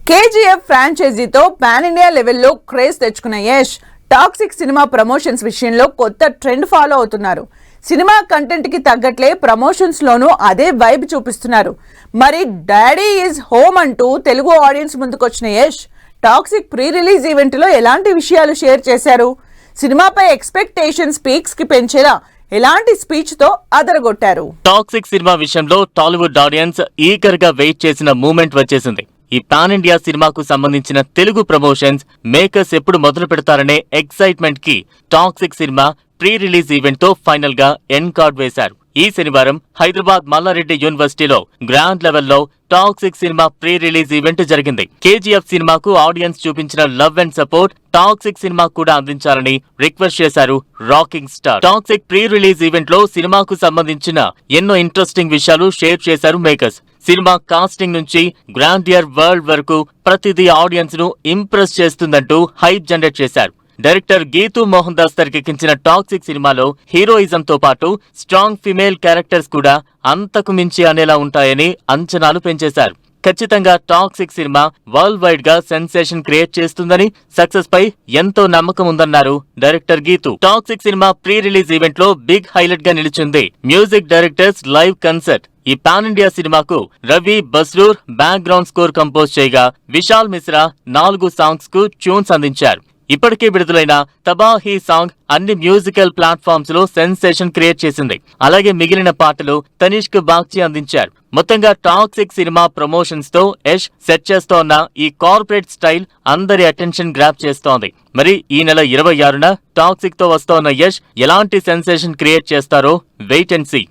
KGF ఫ్రాంచైజీతో pan India లెవెల్లో craze తెచ్చుకున్న Yash toxic cinema promotions విషయంలో కొత్త ట్రెండ్ ఫాలో అవుతున్నారు. సినిమా కంటెంట్ కి తగ్గట్లే ప్రమోషన్స్ లోనూ అదే వైబ్ చూపిస్తున్నారు. మరి డాడీ ఈజ్ హోమ్ అంటూ తెలుగు ఆడియన్స్ ముందుకొచ్చిన Yash toxic pre release event లో ఎలాంటి విషయాలు షేర్ చేశారు? సినిమాపై ఎక్స్పెక్టేషన్స్ పీక్స్ కి పెంచేలా ఎలాంటి స్పీచ్ తో అదరగొట్టారు? టాక్సిక్ సినిమా విషయంలో టాలీవుడ్ ఆడియన్స్ ఈగర్ గా వెయిట్ చేసిన మూమెంట్ వచ్చేసింది. ఈ పాన్ ఇండియా సినిమాకు సంబంధించిన తెలుగు ప్రమోషన్స్ మేకర్స్ ఎప్పుడు మొదలు పెడతారనే ఎక్సైట్మెంట్ కి toxic cinema pre release event తో ఫైనల్ గా ఎండ్ కార్డ్ వేశారు. ఈ శనివారం హైదరాబాద్ మల్లారెడ్డి యూనివర్సిటీలో గ్రాండ్ లెవెల్లో toxic cinema pre release event జరిగింది. కేజీఎఫ్ సినిమాకు ఆడియన్స్ చూపించిన love and support toxic cinema కూడా అందించాలని రిక్వెస్ట్ చేశారు rocking star. Toxic pre release event లో సినిమాకు సంబంధించిన ఎన్నో ఇంట్రెస్టింగ్ విషయాలు షేర్ చేశారు మేకర్స్. సినిమా కాస్టింగ్ నుంచి గ్రాండియర్ వరల్డ్ వరకు ప్రతిదీ ఆడియన్స్ ను ఇంప్రెస్ చేస్తుందంటూ హైప్ జనరేట్ చేశారు. డైరెక్టర్ గీతూ మోహన్ దాస్ తెరకెక్కించిన టాక్సిక్ సినిమాలో హీరోయిజం తో పాటు స్ట్రాంగ్ ఫిమేల్ క్యారెక్టర్స్ కూడా అంతకు మించి అనేలా ఉంటాయని అంచనాలు పెంచేశారు. ఖచ్చితంగా టాక్సిక్ సినిమా వరల్డ్ వైడ్ గా సెన్సేషన్ క్రియేట్ చేస్తుందని, సక్సెస్ పై ఎంతో నమ్మకం ఉందన్నారు director Geethu. Toxic cinema pre release event లో బిగ్ హైలైట్ గా నిలిచింది మ్యూజిక్ డైరెక్టర్స్ లైవ్ కన్సర్ట్. ఈ పాన్ ఇండియా సినిమాకు Ravi Basrur background score compose చేయగా, విశాల్ మిశ్రా 4 సాంగ్స్ కు ట్యూన్స్ అందించారు. ఇప్పటికే విడుదలైన తబాహీ సాంగ్ అన్ని మ్యూజికల్ ప్లాట్ఫామ్స్ లో సెన్సేషన్ క్రియేట్ చేసింది. అలాగే మిగిలిన పాటలు తనిష్క్ బాగ్చి అందించారు. మొత్తంగా టాక్సిక్ సినిమా ప్రమోషన్స్ తో యష్ సెట్ చేస్తోన్న ఈ కార్పొరేట్ స్టైల్ అందరి అటెన్షన్ గ్రాప్ చేస్తోంది. మరి ఈ నెల 26న టాక్సిక్ తో వస్తోన్న యష్ ఎలాంటి సెన్సేషన్ క్రియేట్ చేస్తారో వెయిట్ అండ్ సీ.